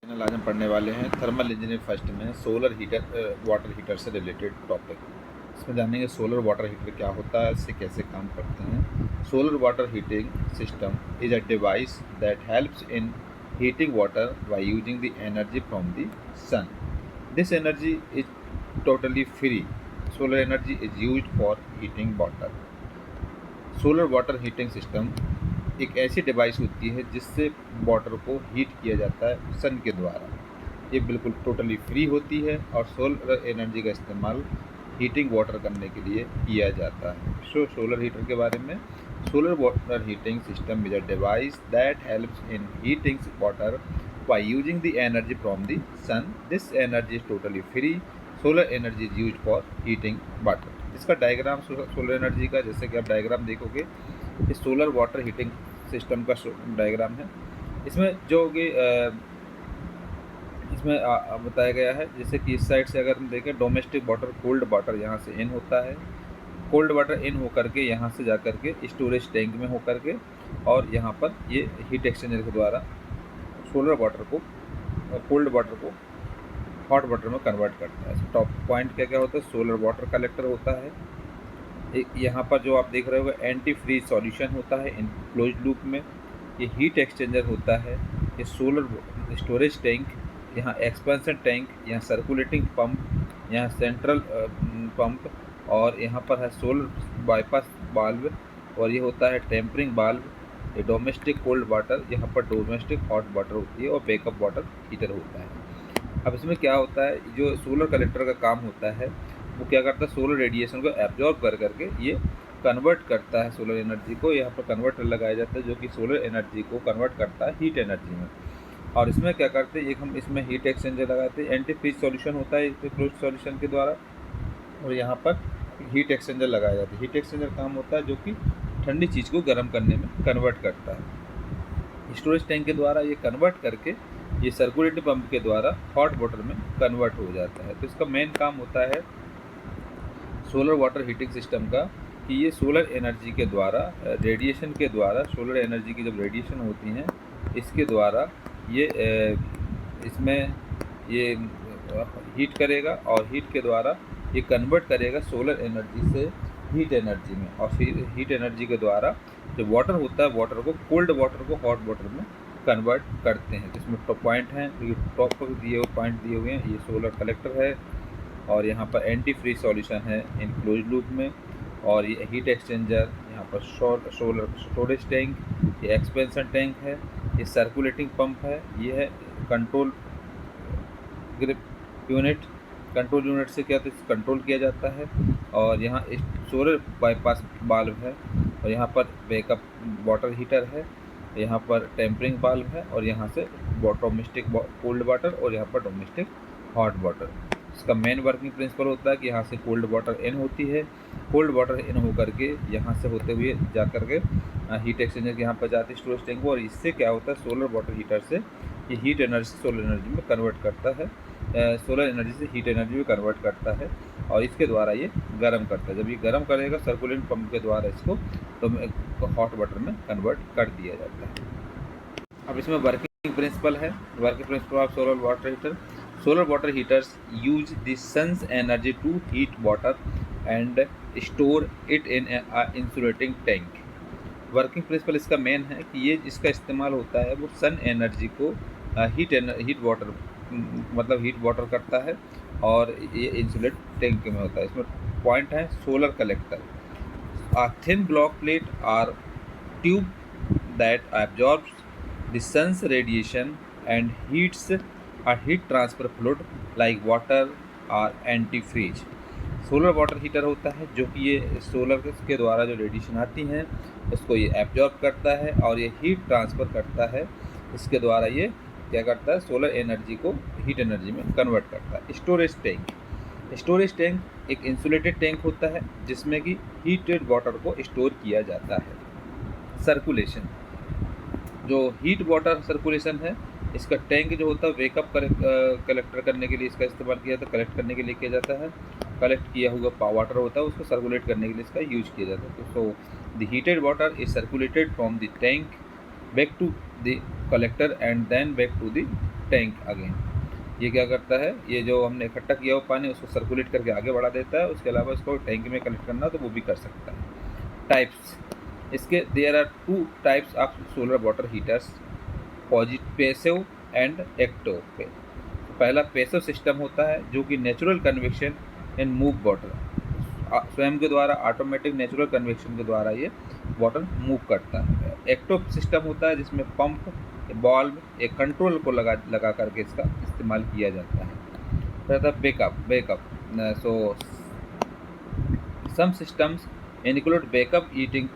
आज हम पढ़ने वाले हैं थर्मल इंजीनियरिंग फर्स्ट में सोलर हीटर वाटर हीटर से रिलेटेड टॉपिक। इसमें जानेंगे सोलर वाटर हीटर क्या होता है, इससे कैसे काम करते हैं। Solar water heating system is a device that helps in heating water by using the energy from the sun. This energy is totally free. Solar energy is used for heating water. Solar water heating system एक ऐसी device होती है जिससे water को heat किया जाता है सन के द्वारा। ये बिल्कुल टोटली फ्री होती है और सोलर एनर्जी का इस्तेमाल हीटिंग वाटर करने के लिए किया जाता है। सोलर हीटर के बारे में, solar water heating system is a device that helps in heating water by using the energy from the sun. This energy is totally free. Solar energy is used for heating water. इसका diagram solar energy का, जैसे कि आप diagram देखोगे, ये solar water heating system का diagram है। इसमें जो कि इसमें बताया गया है, जैसे कि इस साइड से अगर हम देखें, डोमेस्टिक वाटर कोल्ड वाटर यहाँ से इन होता है, कोल्ड वाटर इन होकर के यहाँ से जा कर के स्टोरेज टैंक में होकर के, और यहाँ पर ये हीट एक्सचेंजर के द्वारा सोलर वाटर को, कोल्ड वाटर को हॉट वाटर में कन्वर्ट करता है। टॉप पॉइंट क्या क्या होता है, सोलर वाटर कलेक्टर होता है। यहाँ पर जो आप देख रहे हो एंटी फ्रीज सॉल्यूशन होता है इन क्लोज लूप में। ये हीट एक्सचेंजर होता है, ये सोलर स्टोरेज टैंक, यहाँ एक्सपेंशन टैंक, यहाँ सर्कुलेटिंग पंप, यहाँ सेंट्रल पंप, और यहाँ पर है सोलर बाईपास वाल्व, और ये होता है टेम्परिंग वाल्व। ये डोमेस्टिक कोल्ड वाटर, यहाँ पर डोमेस्टिक हॉट वाटर होती है, और बैकअप वाटर हीटर होता है। अब इसमें क्या होता है, जो सोलर कलेक्टर का काम होता है वो क्या करता है, सोलर रेडिएशन को एब्जॉर्ब कर करके ये कन्वर्ट करता है सोलर एनर्जी को। यहाँ पर कन्वर्टर लगाया जाता है जो कि सोलर एनर्जी को कन्वर्ट करता है हीट एनर्जी में। और इसमें क्या करते हैं, एक हम इसमें हीट एक्सचेंजर लगाते हैं, एंटी फ्रीज सॉल्यूशन होता है इसमें क्लोज सॉल्यूशन के द्वारा, और यहाँ पर हीट एक्सचेंजर लगाया जाता है। हीट एक्सचेंजर काम होता है जो कि ठंडी चीज़ को गर्म करने में कन्वर्ट करता है। स्टोरेज टैंक के द्वारा ये कन्वर्ट करके ये सर्कुलेटिंग पंप के द्वारा हॉट वाटर में कन्वर्ट हो जाता है। तो इसका मेन काम होता है सोलर वाटर हीटिंग सिस्टम का, कि ये सोलर एनर्जी के द्वारा, रेडिएशन के द्वारा, सोलर एनर्जी की जब रेडिएशन होती हैं इसके द्वारा ये इसमें ये हीट करेगा, और हीट के द्वारा ये कन्वर्ट करेगा सोलर एनर्जी से हीट एनर्जी में, और फिर हीट एनर्जी के द्वारा जो वाटर होता है, वाटर को, कोल्ड वाटर को हॉट वाटर में कन्वर्ट करते हैं। इसमें टॉप पॉइंट हैं, ये टॉप पर दिए हुए पॉइंट दिए हुए हैं, ये सोलर कलेक्टर है, और यहाँ पर एंटी फ्रीज सॉल्यूशन है इन क्लोज लूप में, और ये हीट एक्सचेंजर, यहाँ पर सोलर स्टोरेज टैंक, ये एक्सपेंशन टैंक है, ये सर्कुलेटिंग पंप है, ये है control grip unit. Control unit से क्या कंट्रोल किया जाता है, और यहाँ सोलर बाईपास वाल्व है, और यहाँ पर बैकअप वाटर हीटर है, यहाँ पर टेम्परिंग वाल्व है, और यहाँ से डोमेस्टिक कोल्ड वाटर, और यहाँ पर डोमेस्टिक हॉट वाटर। इसका मेन वर्किंग प्रिंसिपल होता है कि यहाँ से कोल्ड वाटर इन होती है, कोल्ड वाटर इन होकर के यहाँ से होते हुए जा कर के हीट एक्सचेंजर के यहाँ पर जाती है स्टोरेज टैंक को, और इससे क्या होता है, सोलर वाटर हीटर से ये हीट एनर्जी सोलर एनर्जी में कन्वर्ट करता है, सोलर एनर्जी से हीट एनर्जी में कन्वर्ट करता है, और इसके द्वारा ये गर्म करता है। जब ये गर्म करेगा सर्कुलेंट पंप के द्वारा इसको तो हॉट वाटर में कन्वर्ट कर दिया जाता है। अब इसमें वर्किंग प्रिंसिपल है, working principle of solar water heater. Solar water heaters use the sun's energy to heat water and store it in a insulating tank. Working principle इसका मेन है कि ये इसका इस्तेमाल होता है, वो सन एनर्जी को हीट वाटर, मतलब हीट वाटर करता है, और ये इंसुलेट टैंक में होता है। इसमें पॉइंट है solar collector, a thin block plate or tube that absorbs the sun's radiation and heats a heat transfer fluid like water और antifreeze। सोलर वाटर हीटर होता है जो कि ये सोलर के द्वारा जो रेडिएशन आती हैं उसको ये एब्जॉर्ब करता है, और ये हीट ट्रांसफ़र करता है। इसके द्वारा ये क्या करता है, सोलर एनर्जी को हीट एनर्जी में कन्वर्ट करता है। स्टोरेज टैंक, स्टोरेज टैंक एक इंसुलेटेड टैंक होता है जिसमें कि हीटेड वाटर को स्टोर किया जाता है। सर्कुलेशन, जो हीट वाटर सर्कुलेशन है, इसका टैंक जो होता है वेकअप कलेक्टर करने के लिए इसका इस्तेमाल किया जाता है, कलेक्ट करने के लिए किया जाता है। कलेक्ट किया हुआ वाटर होता है उसको सर्कुलेट करने के लिए इसका यूज किया जाता है। So the heated water is circulated from the tank back to the collector and then back to the tank again, ये क्या करता है, ये जो हमने इकट्ठा किया हुआ पानी उसको सर्कुलेट करके आगे बढ़ा देता है। उसके अलावा इसको टैंक में कलेक्ट करना तो वो भी कर सकता है। टाइप्स इसके, there are 2 types of solar water heaters, passive and active. पहला पैसिव सिस्टम होता है जो कि natural convection in move water, स्वयं के द्वारा ऑटोमेटिक नेचुरल कन्वेक्शन के द्वारा ये वाटर मूव करता है। एक्टिव सिस्टम होता है जिसमें पंप, बॉल्व, एक कंट्रोल को लगा करके इसका इस्तेमाल किया जाता है। फिर था backup so some systems include backup heating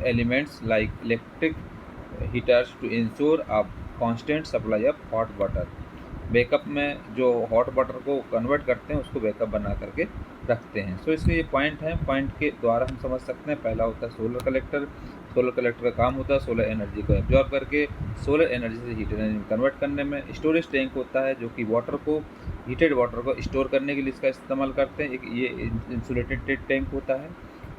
elements like electric heaters to ensure a constant supply of hot water। Backup में जो हॉट वाटर को कन्वर्ट करते हैं उसको बैकअप बना करके रखते हैं। सो इसके ये पॉइंट हैं, पॉइंट के द्वारा हम समझ सकते हैं। पहला होता है सोलर कलेक्टर। सोलर कलेक्टर का काम होता है सोलर एनर्जी को एब्जॉर्ब करके सोलर एनर्जी से हीट एनर्जी में कन्वर्ट करने में। स्टोरेज टैंक होता है जो कि वाटर को, हीटेड वाटर को स्टोर करने के लिए इसका इस्तेमाल करते हैं। एक ये इंसुलेटेड टैंक होता है।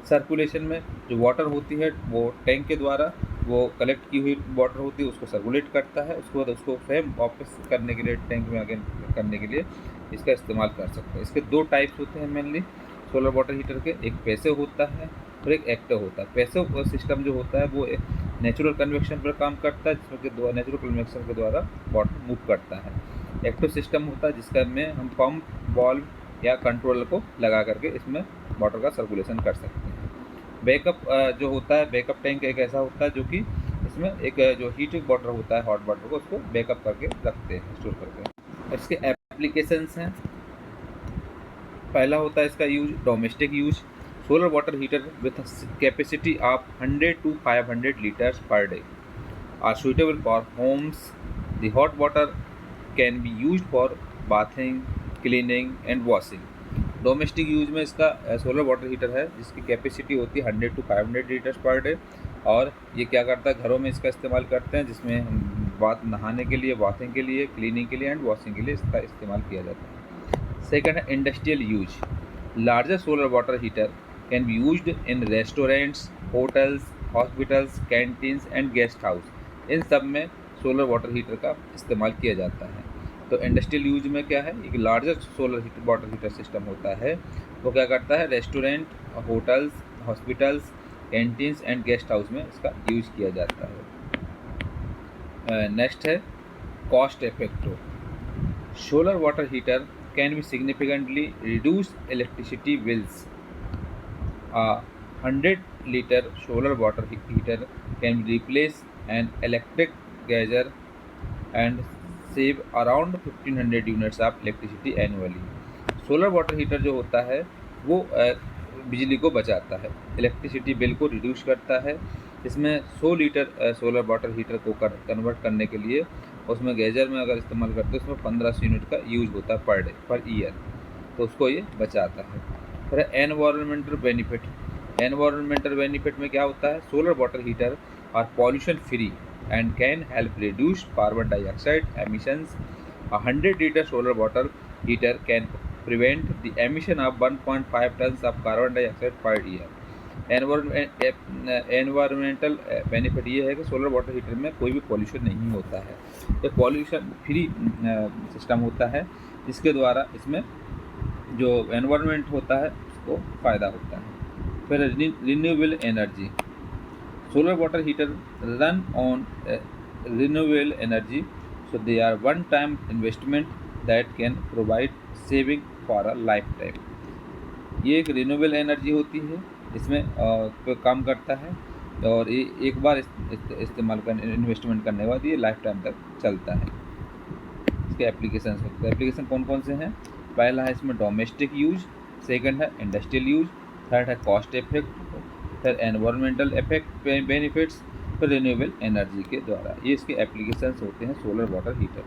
सर्कुलेशन में जो वाटर होती है वो टैंक के द्वारा वो कलेक्ट की हुई वाटर होती है उसको सर्कुलेट करता है, उसके बाद उसको फ्रेम वापस करने के लिए टैंक में अगेन करने के लिए इसका इस्तेमाल कर सकते हैं। इसके 2 टाइप्स होते हैं मेनली सोलर वाटर हीटर के, एक पैसिव होता है और एक एक्टिव होता है। पैसिव सिस्टम जो होता है वो नेचुरल कन्वेक्शन पर काम करता है जिसमें कि नेचुरल कन्वेक्शन के द्वारा वाटर मूव करता है। एक्टिव सिस्टम होता है जिसका में हम पंप, बॉल्व या कंट्रोलर को लगा करके इसमें वाटर का सर्कुलेशन कर सकते हैं। बैकअप जो होता है, बैकअप टैंक एक ऐसा होता है जो कि इसमें एक जो हीटेड वाटर होता है हॉट वाटर को उसको बैकअप करके रखते हैं, स्टोर करके। इसके एप्लीकेशंस हैं। पहला होता है इसका use domestic use, solar water heater with capacity of 100 to 500 litres per day are suitable for homes. The hot water can be used for bathing, cleaning and washing. Domestic use में इसका solar water heater है जिसकी capacity होती है 100 to 500 litres per day, और ये क्या करता है, घरों में इसका इस्तेमाल करते हैं जिसमें हम नहाने के लिए, बाथिंग के लिए, क्लीनिंग के लिए एंड वॉशिंग के लिए इसका इस्तेमाल किया जाता है। सेकंड है industrial use. Larger solar water heater can be used in restaurants, hotels, hospitals, canteens and guest house. इन सब में सोलर वाटर हीटर का इस्तेमाल किया जाता है। तो इंडस्ट्रियल यूज में क्या है, एक larger solar water heater system होता है, वो क्या करता है, restaurant, hotels, hospitals, canteens and guest house में इसका यूज किया जाता है। नेक्स्ट है cost effective. Solar water heater can be significantly reduce electricity bills. 100 litre solar water heater can be replace an electric geyser and save around 1500 units of electricity annually. Solar water heater जो होता है वो बिजली को बचाता है, electricity bill को reduce करता है। इसमें 100 लीटर सोलर वाटर हीटर को कन्वर्ट करने के लिए उसमें गैजर में अगर इस्तेमाल करते हैं उसमें 1500 यूनिट का यूज होता है पर डे, पर ईयर, तो उसको ये बचाता है। फिर एनवायरमेंटल बेनिफिट। एनवायरमेंटल बेनिफिट में क्या होता है, solar water heater are pollution free and can help reduce carbon dioxide emissions. A 100-liter solar water heater can prevent the emission of 1.5 tons of carbon dioxide per year. Environmental benefit ये है कि solar water heater में कोई भी pollution नहीं होता है, ये पॉल्यूशन फ्री सिस्टम होता है जिसके द्वारा इसमें जो एनवायरनमेंट होता है उसको फ़ायदा होता है। फिर renewable energy. Solar water heater run on renewable energy, so they are one-time investment that can provide saving for a lifetime. ये एक रिन्यूएबल एनर्जी होती है, इसमें पे काम करता है और ये एक बार इस्तेमाल करने, इन्वेस्टमेंट करने के बाद ये लाइफ टाइम तक चलता है। इसके एप्लीकेशन होते हैं। एप्लीकेशन कौन कौन से हैं, पहला है इसमें डोमेस्टिक यूज, सेकंड है इंडस्ट्रियल यूज, थर्ड है कॉस्ट इफेक्ट, फिर एनवायरमेंटल इफेक्ट बेनिफिट्स, फिर रिन्यूएबल एनर्जी के द्वारा। ये इसके एप्लीकेशंस होते हैं सोलर वाटर हीटर।